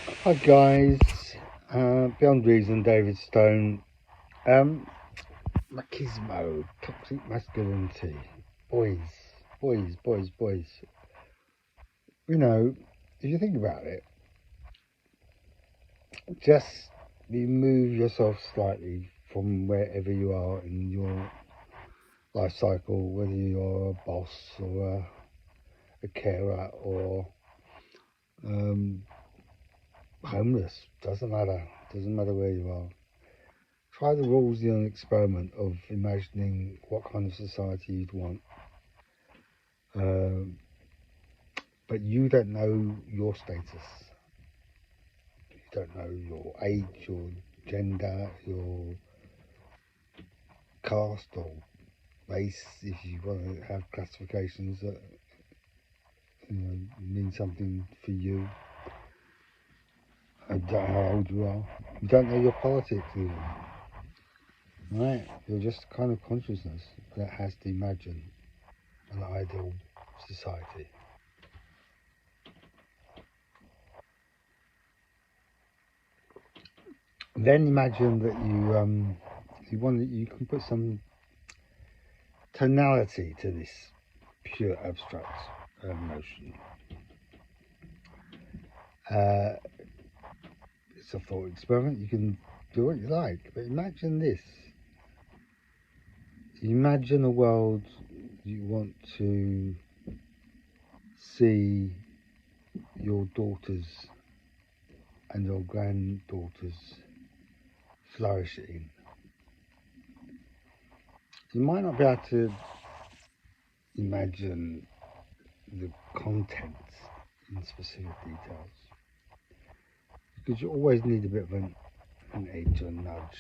Hi guys, Beyond Reason, David Stone, um, machismo, toxic masculinity, boys, boys. You know, if you think about it, just remove yourself slightly from wherever you are in your life cycle, whether you're a boss or a carer or um, homeless, doesn't matter where you are. Try the Rawlsian experiment of imagining what kind of society you'd want. Um, but you don't know your status. You don't know your age, your gender, your caste or race. If you want to have classifications that mean something for you, I don't know how old you are. You don't know your politics even. Right? You're just a kind of consciousness that has to imagine an ideal society. Then imagine that you can put some tonality to this pure abstract notion. Uh, it's a thought experiment. You can do what you like, but imagine this. Imagine a world you want to see your daughters and your granddaughters flourish in. You might not be able to imagine the contents in specific details because you always need a bit of an edge or nudge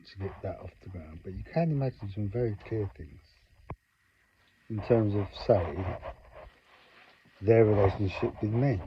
to get that off the ground. But you can imagine some very clear things in terms of, say, their relationship with men.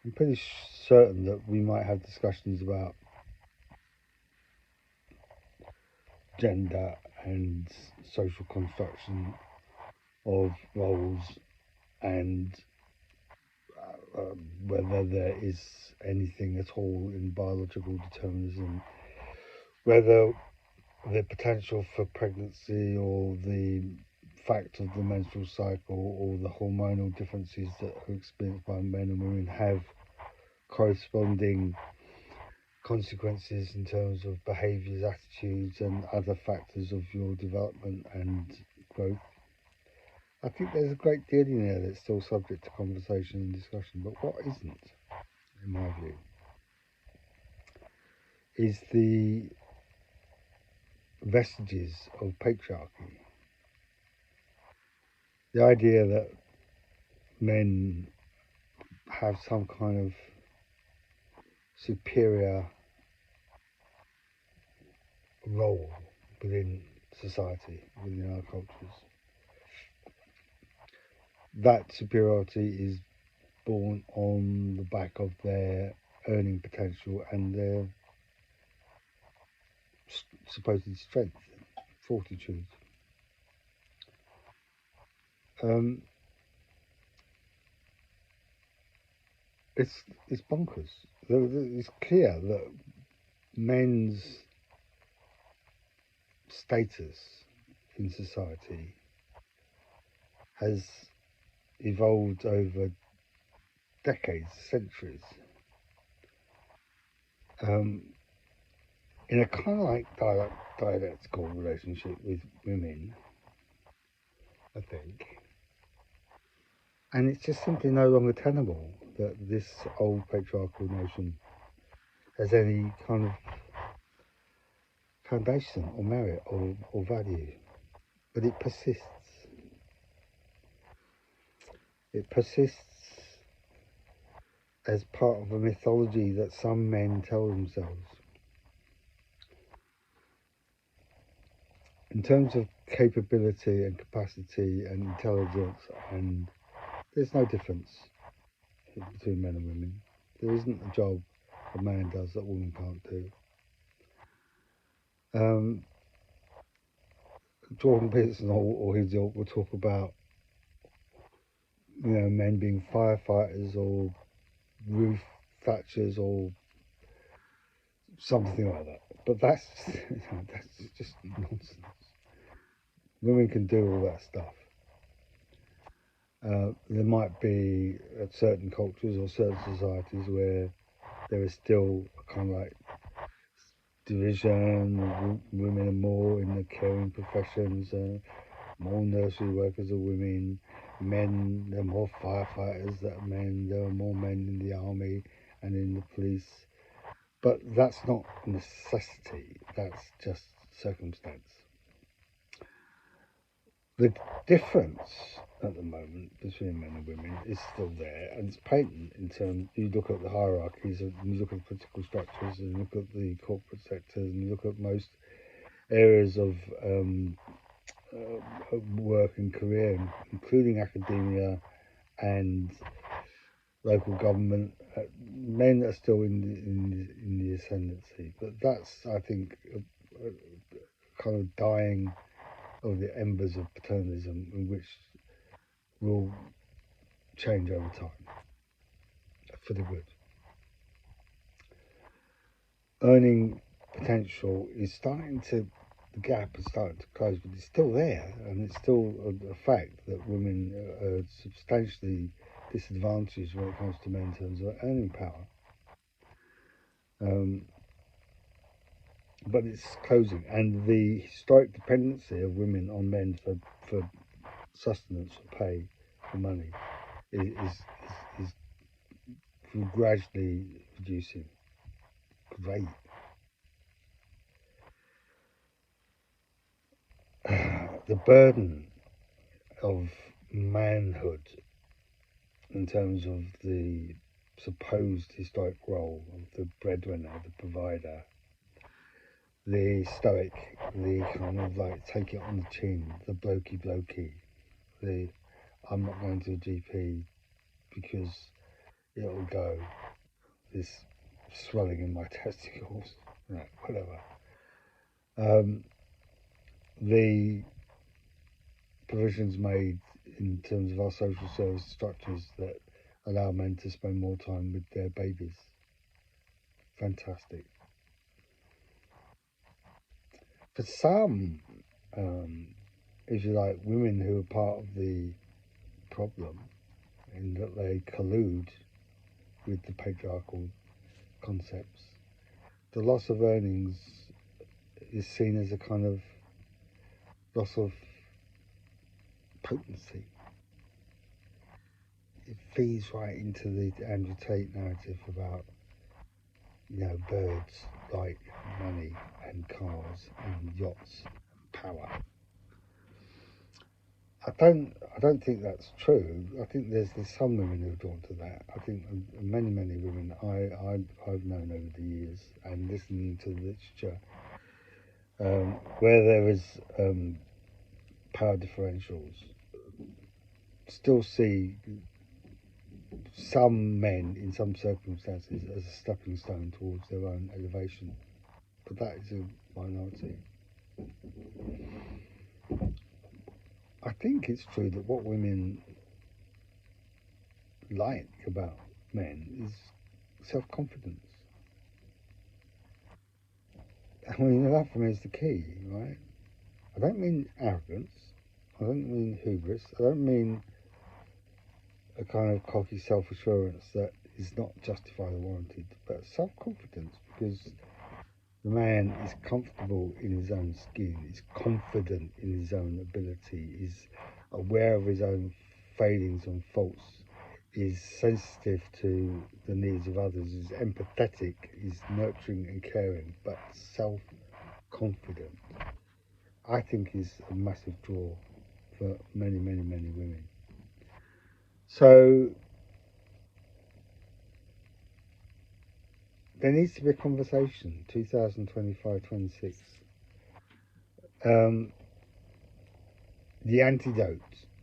I'm pretty certain that we might have discussions about gender and social construction of roles and whether there is anything at all in biological determinism, whether the potential for pregnancy or the fact of the menstrual cycle or the hormonal differences that are experienced by men and women have corresponding consequences in terms of behaviours, attitudes, and other factors of your development and growth. I think there's a great deal in there that's still subject to conversation and discussion, but what isn't, in my view, is the vestiges of patriarchy. The idea that men have some kind of superior role within society, within our cultures. That superiority is born on the back of their earning potential and their supposed strength, fortitude. Um, it's bonkers. It's clear that men's status in society has evolved over decades, centuries, um, in a kind of like dialectical relationship with women, I think. And it's just simply no longer tenable that this old patriarchal notion has any kind of foundation or merit or value. But it persists. It persists as part of a mythology that some men tell themselves. In terms of capability and capacity and intelligence, and there's no difference between men and women. There isn't a job a man does that a woman can't do. Um, Jordan Peterson or his ilk will talk about men being firefighters or Ruth Thatchers or something like that. But that's that's just nonsense. Women can do all that stuff. There might be certain cultures or certain societies where there is still a kind of like division. Women are more in the caring professions. More nursery workers are women. Men, there are more firefighters that are men. There are more men in the army and in the police. But that's not necessity. That's just circumstance. The difference at the moment between men and women is still there, and it's patent in terms. You look at the hierarchies, and you look at political structures, and you look at the corporate sectors, and you look at most areas of work and career, including academia and local government. Men are still in the ascendancy, but that's, I think, a kind of dying of the embers of paternalism, in which will change over time for the good. Earning potential is the gap is starting to close, but it's still there, and it's still a fact that women are substantially disadvantaged when it comes to men in terms of earning power. But it's closing, and the historic dependency of women on men for sustenance, for pay, for money is gradually reducing. Great. The burden of manhood in terms of the supposed historic role of the breadwinner, the provider, the stoic, the kind of like take it on the chin, the blokey, the I'm not going to a GP because it'll go, this swelling in my testicles, whatever. The provisions made in terms of our social service structures that allow men to spend more time with their babies. Fantastic. For some, if you like, women who are part of the problem in that they collude with the patriarchal concepts, the loss of earnings is seen as a kind of loss of potency. It feeds right into the Andrew Tate narrative about, birds like money and cars and yachts and power. I don't think that's true. I think there's some women who are drawn to that. I think many women I've known over the years and listening to the literature, where there is power differentials, still see some men in some circumstances as a stepping stone towards their own elevation, but that is a minority. I think it's true that what women like about men is self-confidence. I mean, that for me is the key, right? I don't mean arrogance. I don't mean hubris. I don't mean a kind of cocky self-assurance that is not justified or warranted, but self-confidence, because the man is comfortable in his own skin, is confident in his own ability, is aware of his own failings and faults, is sensitive to the needs of others, is empathetic, is nurturing and caring, but self-confident, I think is a massive draw for many women. So there needs to be a conversation, 2025-26. The antidote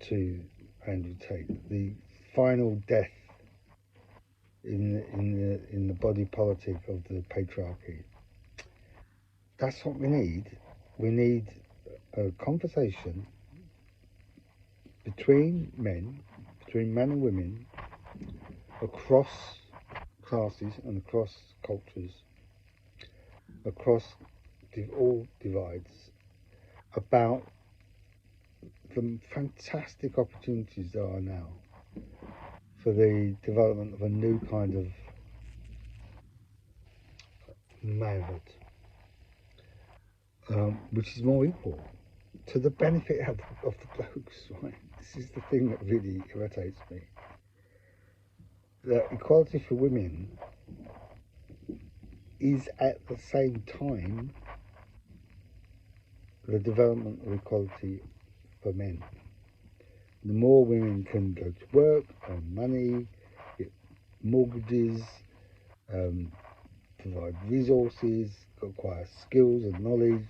to Andrew Tate, the final death in the body politic of the patriarchy. That's what we need. We need a conversation between men and women, across classes and across cultures, across all divides, about the fantastic opportunities there are now for the development of a new kind of manhood, which is more equal to the benefit of the blokes, right? This is the thing that really irritates me. That equality for women is at the same time the development of equality for men. The more women can go to work, earn money, get mortgages, provide resources, acquire skills and knowledge,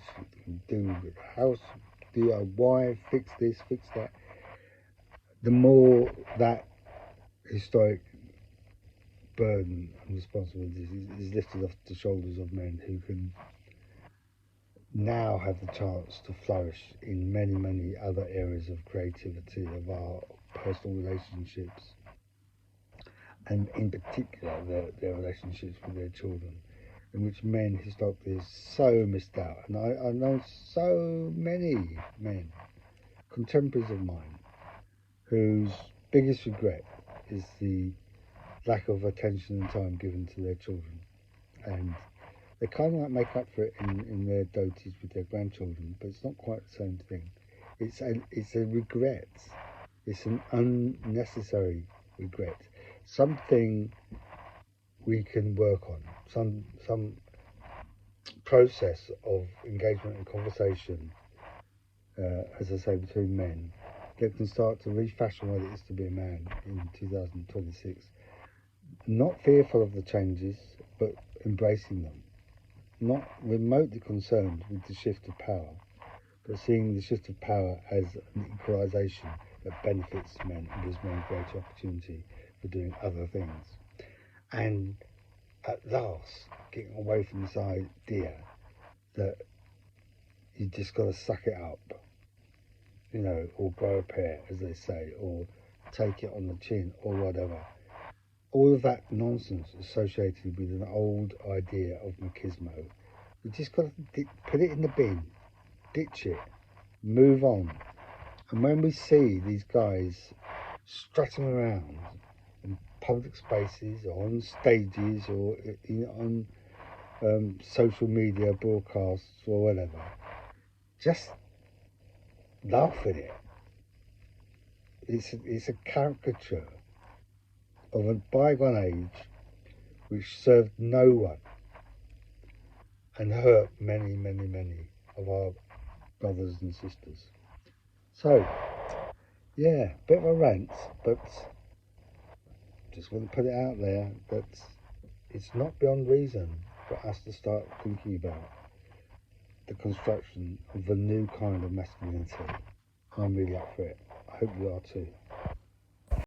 do house, DIY, fix this, fix that, the more that historic burden and responsibility is lifted off the shoulders of men who can now have the chance to flourish in many, many other areas of creativity, of our personal relationships, and in particular their relationships with their children, in which men historically have so missed out. And I know so many men, contemporaries of mine, whose biggest regret is the lack of attention and time given to their children. And they kind of like make up for it in their dotage with their grandchildren, but it's not quite the same thing. It's a regret. It's an unnecessary regret. Something we can work on. Some process of engagement and conversation, as I say, between men, that can start to refashion what it is to be a man in 2026. Not fearful of the changes, but embracing them. Not remotely concerned with the shift of power, but seeing the shift of power as an equalisation that benefits men and gives men greater opportunity for doing other things. And at last, getting away from this idea that you just got to suck it up, you know, or grow a pair, as they say, or take it on the chin, or whatever. All of that nonsense associated with an old idea of machismo. You just got to put it in the bin, ditch it, move on. And when we see these guys strutting around in public spaces or on stages or on social media broadcasts or whatever, just laugh at it. It's a caricature of a bygone age which served no one and hurt many, many, many of our brothers and sisters. So, yeah, bit of a rant, but just want to put it out there that it's not beyond reason for us to start thinking about the construction of a new kind of masculinity. I'm really up for it. I hope you are too.